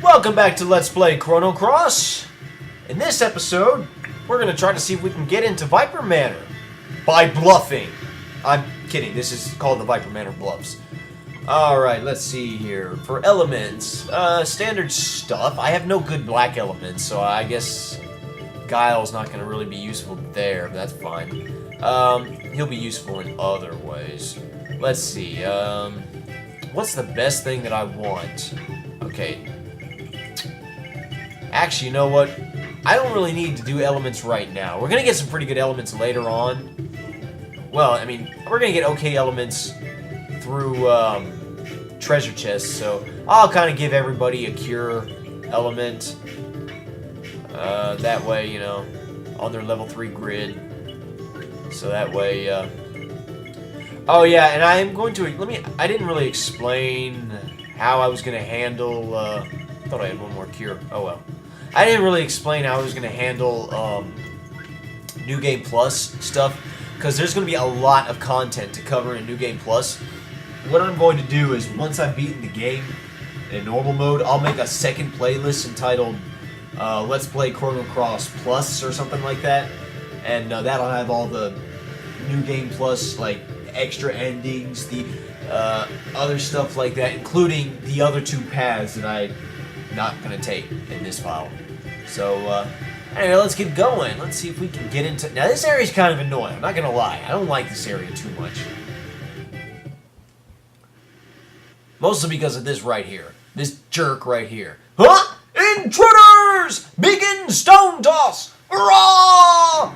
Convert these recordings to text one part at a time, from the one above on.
Welcome back to Let's Play Chrono Cross. In this episode, we're going to try to see if we can get into Viper Manor by bluffing. I'm kidding, this is called the Viper Manor Bluffs. Alright, let's see here. For elements, standard stuff. I have no good black elements, so I guess Guile's not going to really be useful there, but that's fine. He'll be useful in other ways. Let's see, what's the best thing that I want? Okay. Actually, you know what? I don't really need to do elements right now. We're gonna get some pretty good elements later on. Well, I mean, we're gonna get okay elements through treasure chests, so I'll kind of give everybody a cure element. That way, you know, on their level 3 grid. So that way, oh yeah, and I am going to, I didn't really explain how I was gonna handle, I thought I had one more cure. Oh well. I didn't really explain how I was going to handle New Game Plus stuff, because there's going to be a lot of content to cover in New Game Plus. What I'm going to do is, once I've beaten the game in normal mode, I'll make a second playlist entitled Let's Play Chrono Cross Plus or something like that, and that'll have all the New Game Plus, like, extra endings, the other stuff like that, including the other two paths that I'm not going to take in this file. So, anyway, let's get going. Let's see if we can get into... Now, this area is kind of annoying. I'm not going to lie. I don't like this area too much. Mostly because of this right here. This jerk right here. Huh? Intruders! Begin stone toss! Hurrah!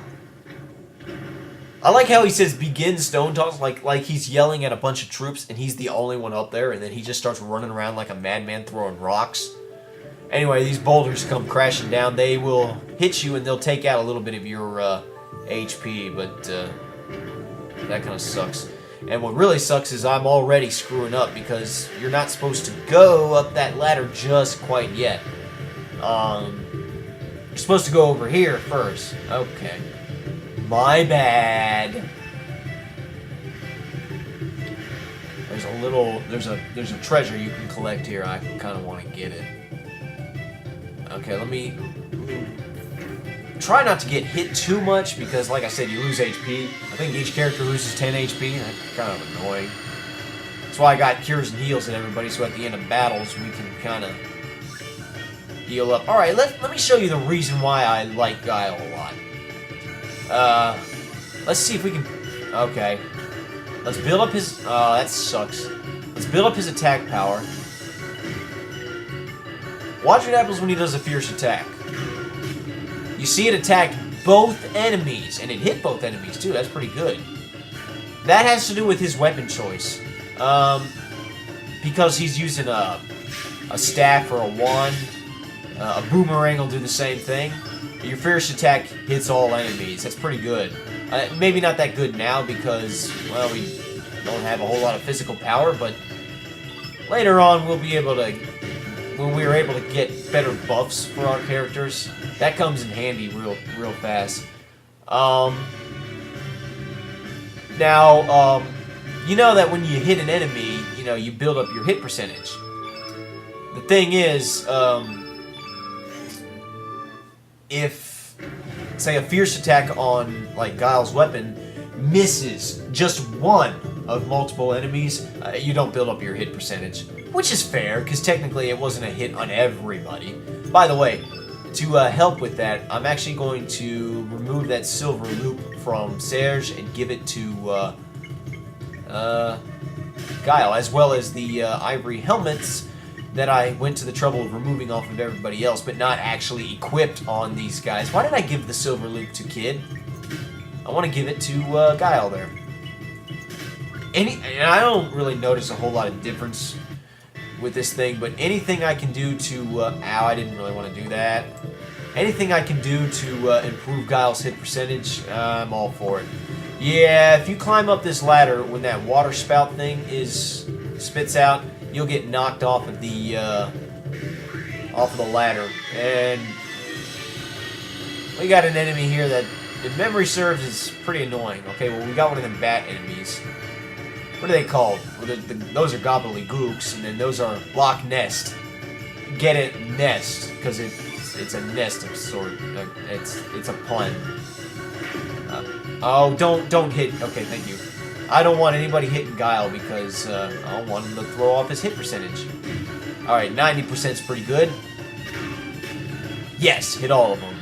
I like how he says begin stone toss, like he's yelling at a bunch of troops and he's the only one up there, and then he just starts running around like a madman throwing rocks. Anyway, these boulders come crashing down. They will hit you and they'll take out a little bit of your HP, but that kind of sucks. And what really sucks is I'm already screwing up because you're not supposed to go up that ladder just quite yet. You're supposed to go over here first. Okay. My bad. There's a treasure you can collect here. I kind of want to get it. Okay, let me try not to get hit too much because, like I said, you lose HP. I think each character loses 10 HP. That's kind of annoying. That's why I got cures and heals and everybody, so at the end of battles we can kind of heal up. All right, let me show you the reason why I like Guile a lot. Let's see if we can... Okay. Let's build up his... that sucks. Let's build up his attack power. Watch what happens when he does a fierce attack. You see it attack both enemies, and it hit both enemies too. That's pretty good. That has to do with his weapon choice. Because he's using a staff or a wand. A boomerang will do the same thing. Your fierce attack hits all enemies. That's pretty good. Maybe not that good now because, well, we don't have a whole lot of physical power, but later on we'll be able to, when we're able to get better buffs for our characters, that comes in handy real fast. Now, you know that when you hit an enemy, you know, you build up your hit percentage. The thing is, if, say, a fierce attack on, like, Guile's weapon misses just one of multiple enemies, you don't build up your hit percentage. Which is fair, because technically it wasn't a hit on everybody. By the way, to help with that, I'm actually going to remove that silver loop from Serge and give it to Guile, as well as the ivory helmets that I went to the trouble of removing off of everybody else, but not actually equipped on these guys. Why did I give the silver loop to Kid? I want to give it to Guile there. And I don't really notice a whole lot of difference with this thing, but anything I can do to... ow, I didn't really want to do that. Anything I can do to improve Guile's hit percentage, I'm all for it. Yeah, if you climb up this ladder when that water spout thing spits out, you'll get knocked off of the ladder. And we got an enemy here that, if memory serves, is pretty annoying. Okay, well, we got one of them bat enemies. What are they called? Well, those are gobbledygooks, and then those are Loch Ness. Get it? nest, because it's a nest of sort. It's a pun. Oh, don't hit. Okay, thank you. I don't want anybody hitting Guile because I don't want him to throw off his hit percentage. All right, 90% is pretty good. Yes, hit all of them.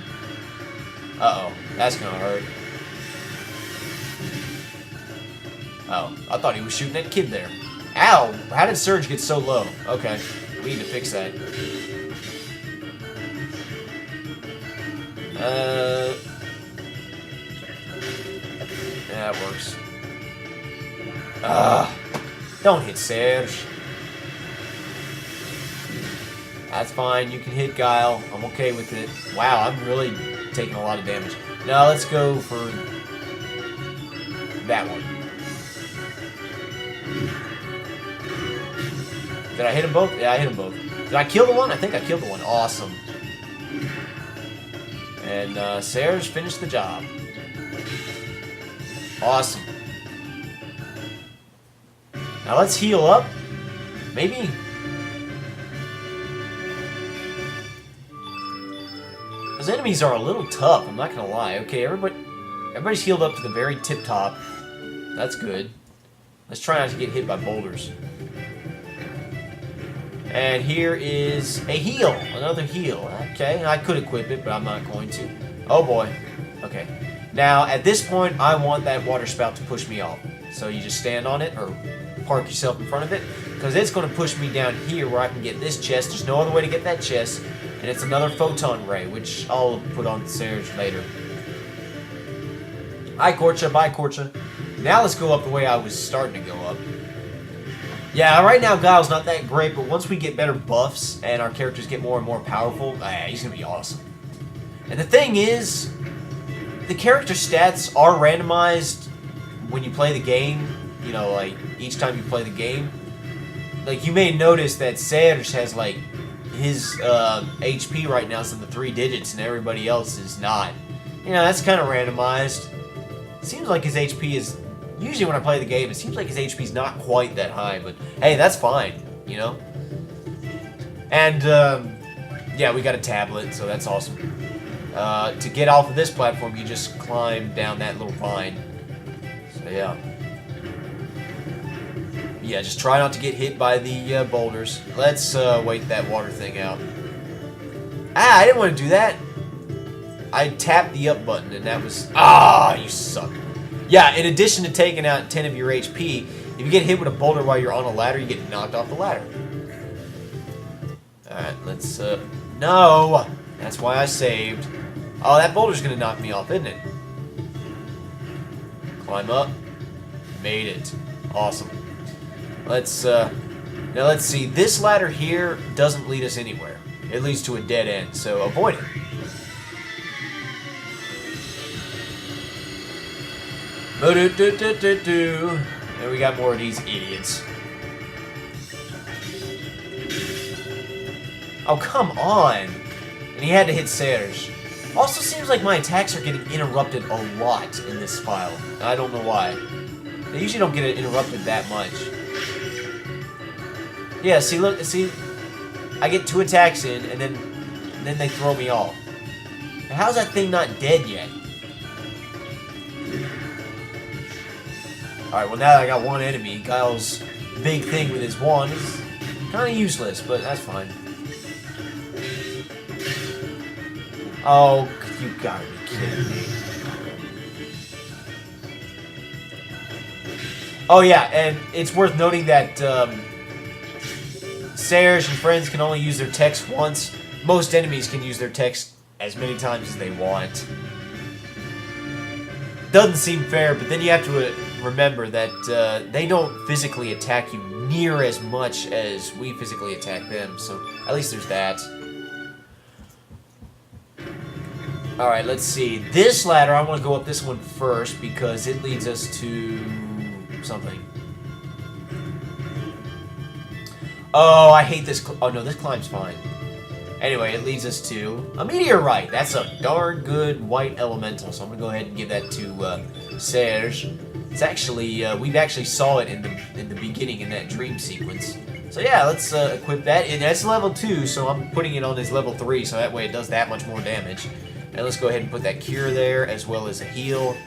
Uh-oh, that's gonna hurt. Oh, I thought he was shooting that kid there. Ow! How did Surge get so low? Okay, we need to fix that. Yeah, that works. Don't hit Serge. That's fine, you can hit Guile. I'm okay with it. Wow, I'm really taking a lot of damage. Now let's go for that one. Did I hit them both? Yeah, I hit them both. Did I kill the one? I think I killed the one. Awesome. And Serge finished the job. Awesome. Now let's heal up. Maybe. Those enemies are a little tough, I'm not gonna lie. Okay, everybody's healed up to the very tip top. That's good. Let's try not to get hit by boulders. And here is a heal. Another heal. Okay, I could equip it, but I'm not going to. Oh boy. Okay. Now, at this point, I want that water spout to push me off. So you just stand on it, or park yourself in front of it, because it's going to push me down here where I can get this chest. There's no other way to get that chest. And it's another photon ray, which I'll put on Serge later. Hi, Korcha. Bye, Korcha. Now let's go up the way I was starting to go up. Yeah, right now Guile's not that great, but once we get better buffs and our characters get more and more powerful, he's going to be awesome. And the thing is, the character stats are randomized when you play the game. You know, like, each time you play the game. Like, you may notice that Serge has, like, his HP right now is in the 3 digits and everybody else is not. You know, that's kind of randomized. It seems like his HP is... Usually when I play the game, it seems like his HP is not quite that high, but hey, that's fine, you know? And, yeah, we got a tablet, so that's awesome. To get off of this platform, you just climb down that little vine. So, yeah. Yeah, just try not to get hit by the boulders. Let's wait that water thing out. Ah, I didn't want to do that. I tapped the up button, and that was... Ah, you suck. Yeah, in addition to taking out 10 of your HP, if you get hit with a boulder while you're on a ladder, you get knocked off the ladder. Alright, let's, No! That's why I saved. Oh, that boulder's gonna knock me off, isn't it? Climb up. Made it. Awesome. Let's, Now let's see. This ladder here doesn't lead us anywhere. It leads to a dead end, so avoid it. And we got more of these idiots. Oh, come on! And he had to hit Serge. Also seems like my attacks are getting interrupted a lot in this file. I don't know why. They usually don't get interrupted that much. Yeah, see, look, see? I get 2 attacks in, and then they throw me off. How's that thing not dead yet? Alright, well now that I got one enemy, Guile's big thing with his wand is kind of useless, but that's fine. Oh, you gotta be kidding me. Oh yeah, and it's worth noting that Serge and friends can only use their text once. Most enemies can use their text as many times as they want. Doesn't seem fair, but then you have to remember that they don't physically attack you near as much as we physically attack them, so at least there's that. Alright, let's see. This ladder, I want to go up this one first because it leads us to something. Oh, I hate this. Oh no, this climb's fine. Anyway, it leads us to a meteorite. That's a darn good white elemental, so I'm going to go ahead and give that to Serge. It's actually, we've actually saw it in the beginning in that dream sequence. So yeah, let's equip that. And that's level 2, so I'm putting it on his level 3, so that way it does that much more damage. And let's go ahead and put that cure there, as well as a heal.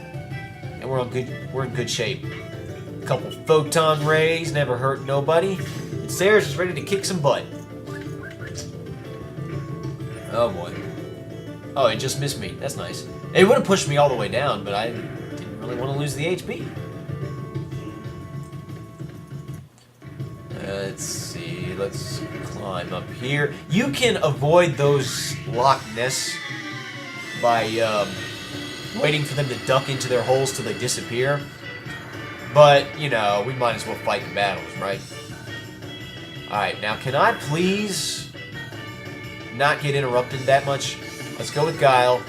And we're in good shape. A couple photon rays, never hurt nobody. And Sarah's is ready to kick some butt. Oh boy. Oh, it just missed me. That's nice. It would have pushed me all the way down, but I didn't really want to lose the HP. Let's see. Let's climb up here. You can avoid those Loch Ness by waiting for them to duck into their holes till they disappear. But, you know, we might as well fight the battles, right? Alright, now can I please not get interrupted that much? Let's go with Guile.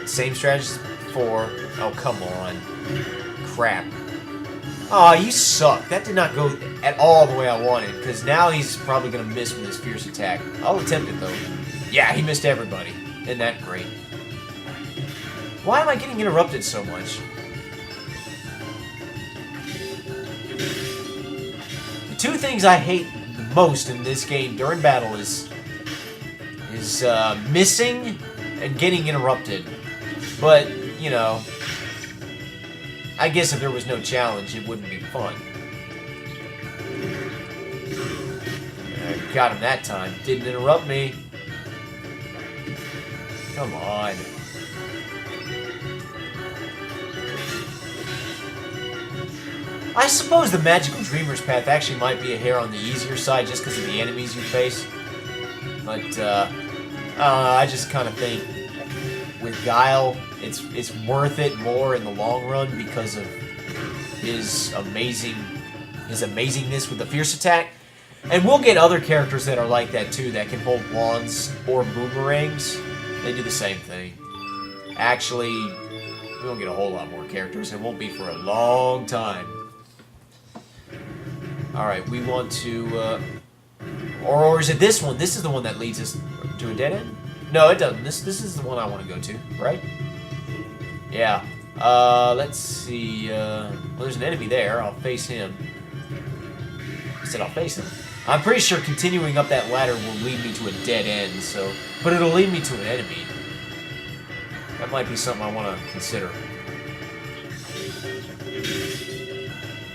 Same strategy as before. Oh, come on. Crap. Aw, you suck. That did not go at all the way I wanted, because now he's probably going to miss with his fierce attack. I'll attempt it, though. Yeah, he missed everybody. Isn't that great? Why am I getting interrupted so much? The two things I hate the most in this game during battle is missing and getting interrupted. But, you know, I guess if there was no challenge, it wouldn't be fun. I got him that time. Didn't interrupt me. Come on. I suppose the Magical Dreamer's Path actually might be a hair on the easier side just because of the enemies you face. But, I just kind of think with Guile, it's worth it more in the long run because of his amazingness with the fierce attack. And we'll get other characters that are like that too, that can hold wands or boomerangs. They do the same thing. Actually, we won't get a whole lot more characters. It won't be for a long time. Alright, we want to, or is it this one? This is the one that leads us to a dead end? No, it doesn't. This is the one I want to go to, right? Yeah. Let's see, well, there's an enemy there. I'll face him. I said I'll face him. I'm pretty sure continuing up that ladder will lead me to a dead end, so... But it'll lead me to an enemy. That might be something I want to consider.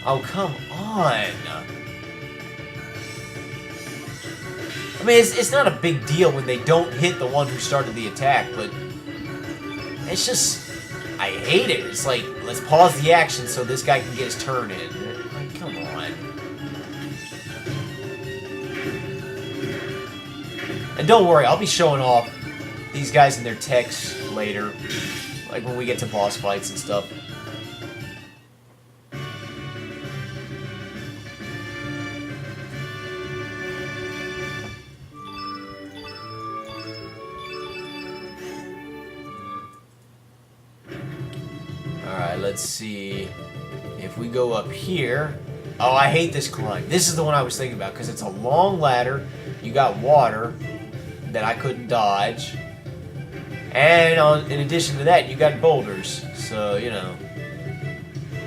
Oh, come on! I mean, it's not a big deal when they don't hit the one who started the attack, but... It's just... I hate it. It's like, let's pause the action so this guy can get his turn in. Like, come on. And don't worry, I'll be showing off these guys and their techs later. Like when we get to boss fights and stuff. Alright, let's see. If we go up here... Oh, I hate this climb. This is the one I was thinking about, because it's a long ladder. You got water that I couldn't dodge. And in addition to that, you got boulders. So, you know.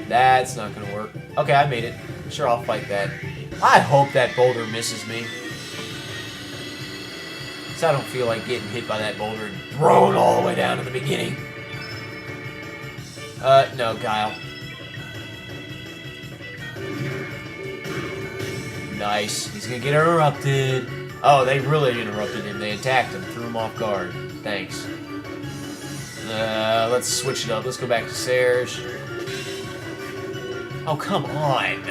That's not going to work. Okay, I made it. Sure, I'll fight that. I hope that boulder misses me. Because I don't feel like getting hit by that boulder and thrown all the way down to the beginning. No, Guile. Nice. He's gonna get interrupted. Oh, they really interrupted him. They attacked him. Threw him off guard. Thanks. Let's switch it up. Let's go back to Serge. Oh, come on.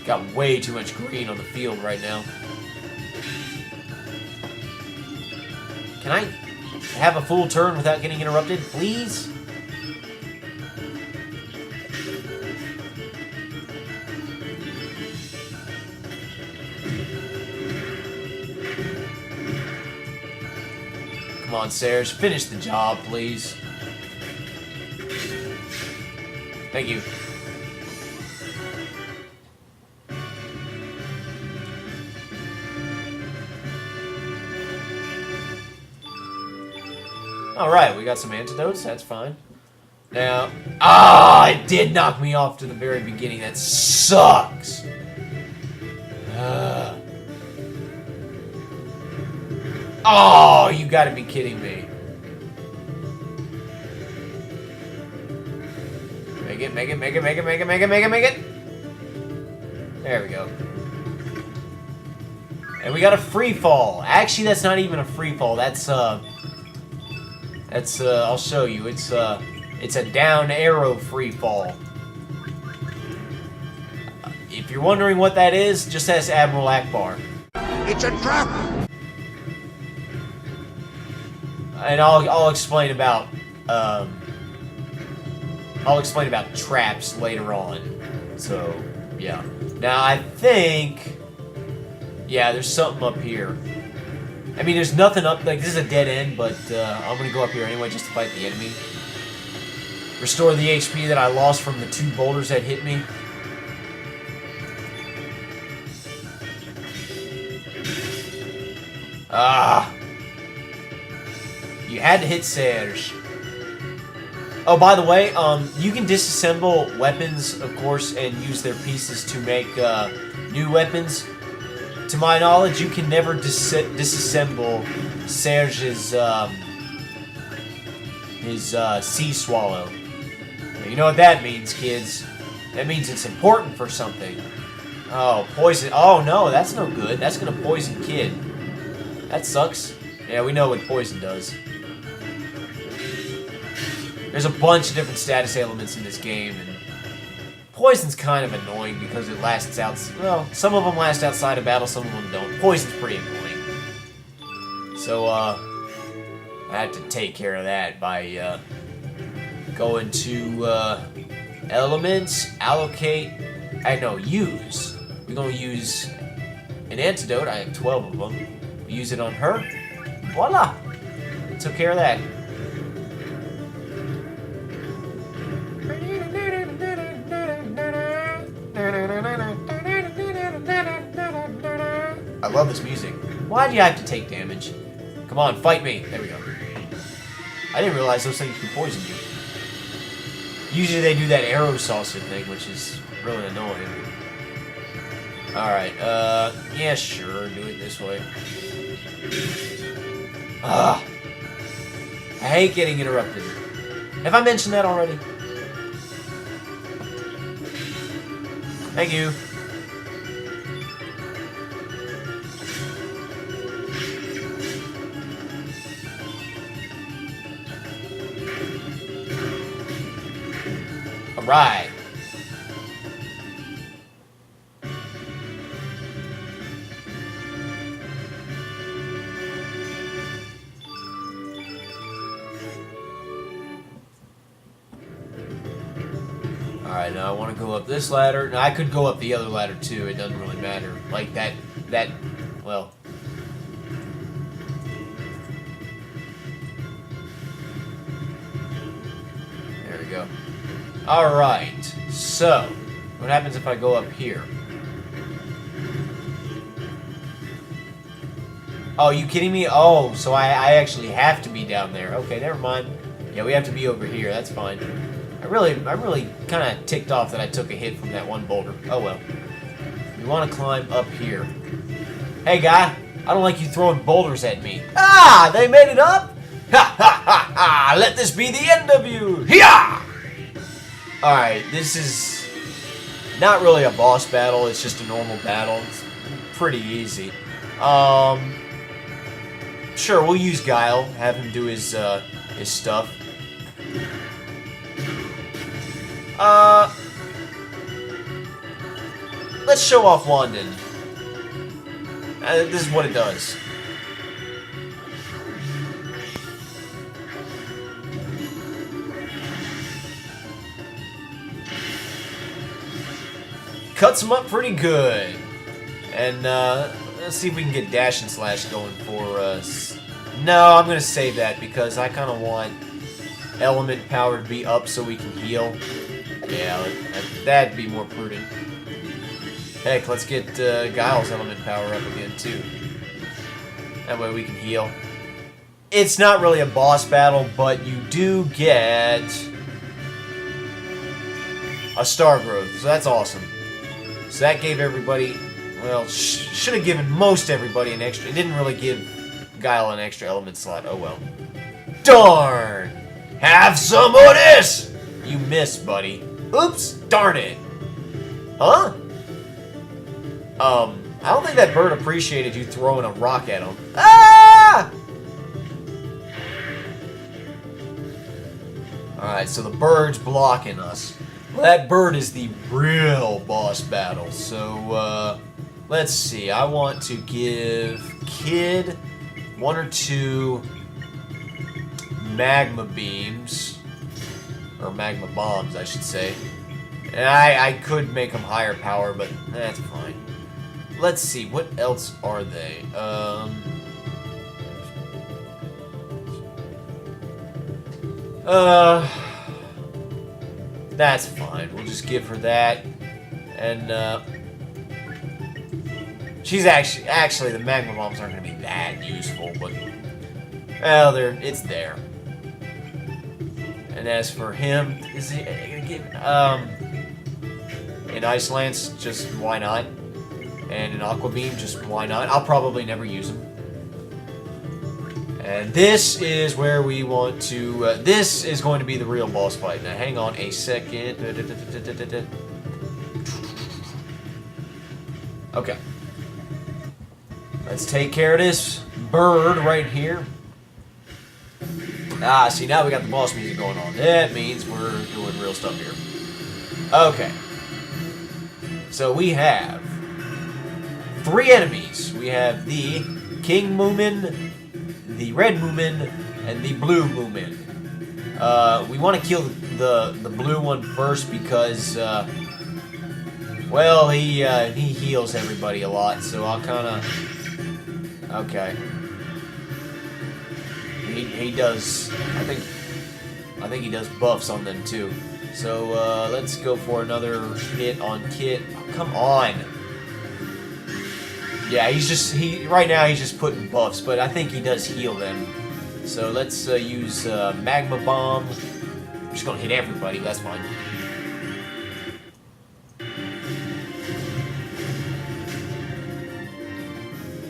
Got way too much green on the field right now. Can I have a full turn without getting interrupted, please? Come on, Serge. Finish the job, please. Thank you. Alright, we got some antidotes. That's fine. Now, ah, it did knock me off to the very beginning. That sucks. Oh, you gotta be kidding me. Make it, make it, make it, make it, make it, make it, make it, make it. There we go. And we got a free fall. Actually, that's not even a free fall. That's I'll show you. It's a down arrow free fall. If you're wondering what that is, just ask Admiral Akbar. It's a trap! And I'll explain about traps later on. So yeah. Now I think, yeah, there's something up here. I mean, there's nothing up, like, this is a dead end, but I'm gonna go up here anyway just to fight the enemy. Restore the HP that I lost from the 2 boulders that hit me. Ah! You had to hit Serge. Oh, by the way, you can disassemble weapons, of course, and use their pieces to make new weapons. To my knowledge, you can never disassemble Serge's sea swallow. You know what that means, kids? That means it's important for something. Oh, poison. Oh no, that's no good. That's gonna poison Kid. That sucks. Yeah, we know what poison does. There's a bunch of different status elements in this game, and poison's kind of annoying because it lasts out. Well, some of them last outside of battle, some of them don't. Poison's pretty annoying. So, I had to take care of that by going to elements, allocate. Use. We're gonna use an antidote. I have 12 of them. We use it on her. Voila! Took care of that. I love this music. Why do you have to take damage? Come on, fight me. There we go. I didn't realize those things could poison you. Usually they do that arrow saucer thing, which is really annoying. Alright, yeah, sure, do it this way. I hate getting interrupted. Have I mentioned that already? Thank you. Alright. Alright, now I want to go up this ladder. Now, I could go up the other ladder too. It doesn't really matter. Like that, well. There we go. Alright, so, what happens if I go up here? Oh, you kidding me? Oh, so I actually have to be down there. Okay, never mind. Yeah, we have to be over here. That's fine. I really kind of ticked off that I took a hit from that one boulder. Oh well. We want to climb up here. Hey, guy. I don't like you throwing boulders at me. Ah! They made it up? Ha ha ha ha! Let this be the end of you! Hiya! Alright, this is not really a boss battle. It's just a normal battle. It's pretty easy. Sure, we'll use Guile. Have him do his stuff. Let's show off London. This is what it does. Cuts him up pretty good. And, let's see if we can get Dash and Slash going for us. No, I'm gonna save that because I kind of want element power to be up so we can heal. Yeah, that'd be more prudent. Heck, let's get Guile's element power up again, too. That way we can heal. It's not really a boss battle, but you do get a star growth. So that's awesome. So that gave everybody, well, should have given most everybody an extra. It didn't really give Guile an extra element slot. Oh well. Darn! Have some of this! You missed, buddy. Oops! Darn it! Huh? I don't think that bird appreciated you throwing a rock at him. Ah! Alright, so the bird's blocking us. That bird is the real boss battle. So, let's see. I want to give Kid 1 or 2 magma beams. Or magma bombs, I should say. And I could make them higher power, but that's fine. Let's see, what else are they? That's fine. We'll just give her that. And, she's actually, the magma bombs aren't going to be that useful, but, well, it's there. And as for him, is he going to give, an Ice Lance, just why not? And an Aqua Beam, just why not? I'll probably never use them. And this is where we want to... this is going to be the real boss fight. Now, hang on a second. Okay. Let's take care of this bird right here. Ah, see, now we got the boss music going on. That means we're doing real stuff here. Okay. So we have 3 enemies. We have the King Moomin, the Red Moomin, and the Blue Moomin. We want to kill the blue one first because, well, he heals everybody a lot. So I'll kind of, okay. He does. I think he does buffs on them too. So let's go for another hit on Kit. Oh, come on. Yeah, right now he's just putting buffs, but I think he does heal them. So let's use Magma Bomb. I'm just gonna hit everybody, that's fine.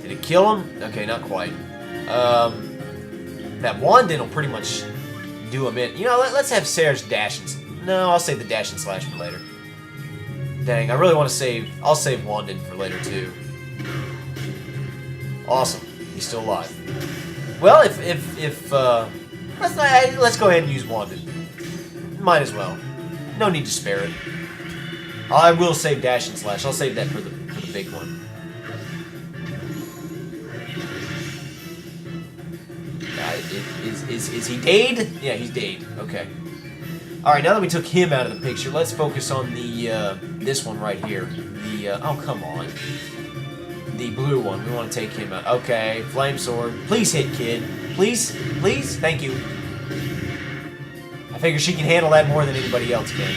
Did it kill him? Okay, not quite. That Wandin will pretty much do him in. You know, let's have Sarah's dash and... No, I'll save the dash and slash for later. Dang, I really want to save... I'll save Wandin for later, too. Awesome. He's still alive. Well, let's go ahead and use Wandin. Might as well. No need to spare it. I will save dash and slash. I'll save that for the big one. Is he dade? Yeah, he's dade. Okay. Alright, now that we took him out of the picture, let's focus on the, this one right here. The, oh, come on. The blue one. We want to take him out. Okay, Flame Sword. Please hit, Kid. Please? Please? Thank you. I figure she can handle that more than anybody else can.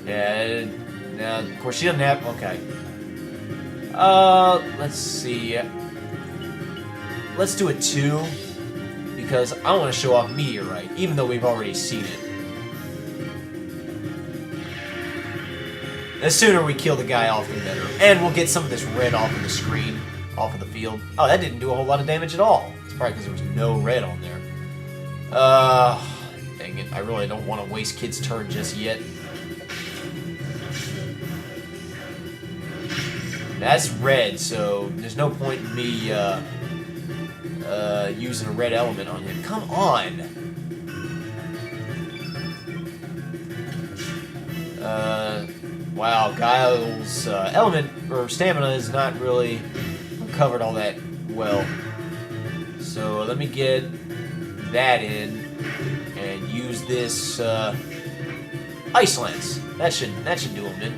Yeah, now, of course, she doesn't have... Okay. Let's see. Let's do a 2, because I want to show off Meteorite, even though we've already seen it. The sooner we kill the guy off, the better. And we'll get some of this red off of the screen, off of the field. Oh, that didn't do a whole lot of damage at all. It's probably because there was no red on there. Dang it. I really don't want to waste Kid's turn just yet. That's red, so there's no point in me, using a red element on him. Come on! Wow, Guile's element, or stamina, is not really recovered all that well. So let me get that in, and use this, Ice Lance. That should do him in.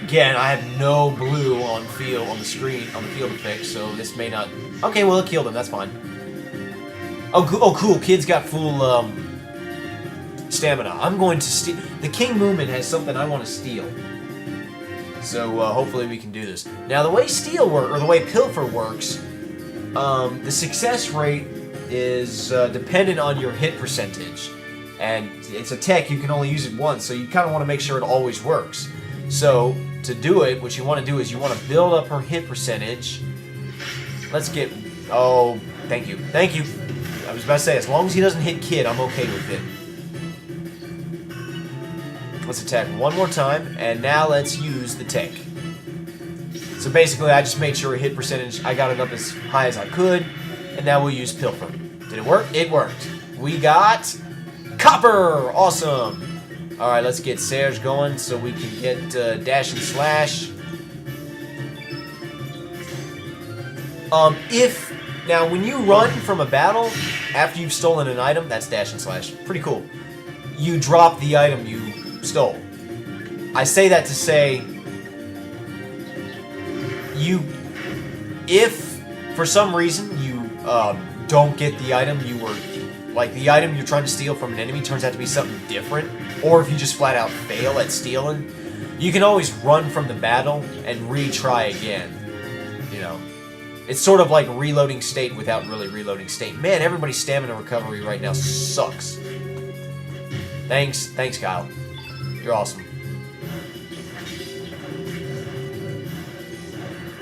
Again, I have no blue on the screen, on the field effect, so this may not... Okay, well, it killed him, that's fine. Oh, cool, Kid's got full, stamina. I'm going to steal... The King Moomin has something I want to steal. So, hopefully we can do this. Now, the way steal works, or the way pilfer works, the success rate is, dependent on your hit percentage. And it's a tech, you can only use it once, so you kind of want to make sure it always works. So, to do it, what you want to do is you want to build up her hit percentage. Let's get... Oh, thank you. Thank you. I was about to say, as long as he doesn't hit Kid, I'm okay with it. Let's attack one more time, and now let's use the tech. So basically, I just made sure hit percentage, I got it up as high as I could, and now we'll use Pilfer. Did it work? It worked. We got Copper! Awesome! Alright, let's get Serge going so we can get Dash and Slash. Now, when you run from a battle, after you've stolen an item, that's Dash and Slash. Pretty cool. You drop the item you stole. I say that to say, if for some reason you don't get the item the item you're trying to steal from an enemy turns out to be something different, or if you just flat out fail at stealing, you can always run from the battle and retry again. You know, it's sort of like reloading state without really reloading state. Man, everybody's stamina recovery right now sucks. Thanks, Kyle. You're awesome.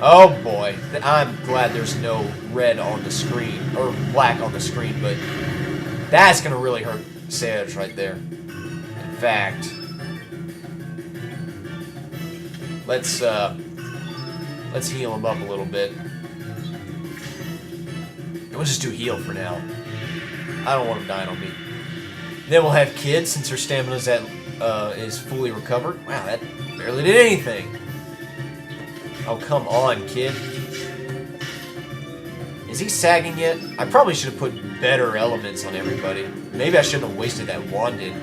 Oh boy, I'm glad there's no red on the screen, or black on the screen, but that's gonna really hurt Serge right there. In fact, let's heal him up a little bit. We'll just do heal for now. I don't want him dying on me. Then we'll have Kid, since her stamina's is fully recovered. Wow, that barely did anything. Oh, come on, Kid. Is he sagging yet? I probably should have put better elements on everybody. Maybe I shouldn't have wasted that wanded.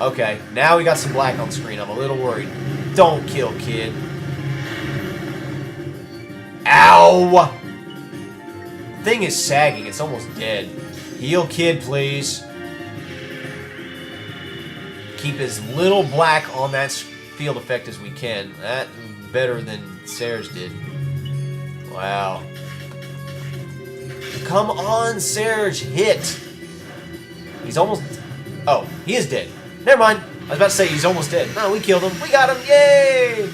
Okay, now we got some black on screen. I'm a little worried. Don't kill Kid. Ow! The thing is sagging. It's almost dead. Heal Kid, please. Keep as little black on that field effect as we can. That better than Serge did. Wow. Come on, Serge, hit. He's almost... Oh, he is dead. Never mind. I was about to say he's almost dead. No, we killed him. We got him. Yay!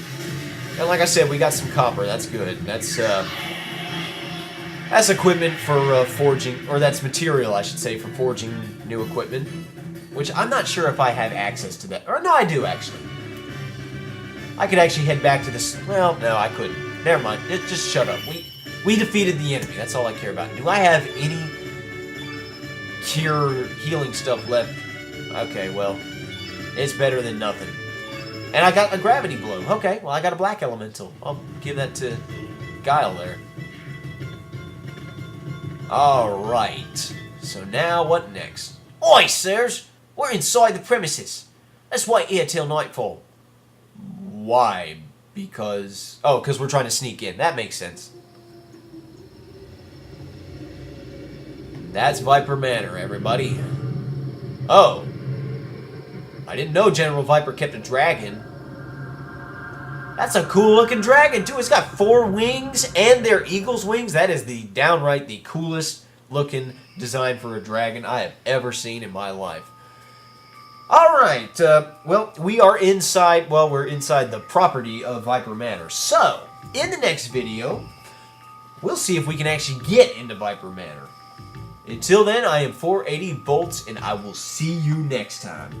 And like I said, we got some copper. That's good. That's equipment for forging, or that's material, I should say, for forging new equipment. Which I'm not sure if I have access to that. Or no, I do, actually. I could actually head back to this... Well, no, I couldn't. Never mind. Just shut up. We defeated the enemy. That's all I care about. Do I have any cure healing stuff left? Okay, well, it's better than nothing. And I got a gravity blow. Okay, well, I got a black elemental. I'll give that to Guile there. Alright. So now, what next? Oi, sirs! We're inside the premises. Let's wait here till nightfall. Why? Because... Oh, because we're trying to sneak in. That makes sense. That's Viper Manor, everybody. Oh. I didn't know General Viper kept a dragon. That's a cool-looking dragon, too. It's got 4 wings, and they're eagle's wings. That is the downright the coolest-looking design for a dragon I have ever seen in my life. Alright, well, we are inside, well, we're inside the property of Viper Manor. So, in the next video, we'll see if we can actually get into Viper Manor. Until then, I am 480 Bolts, and I will see you next time.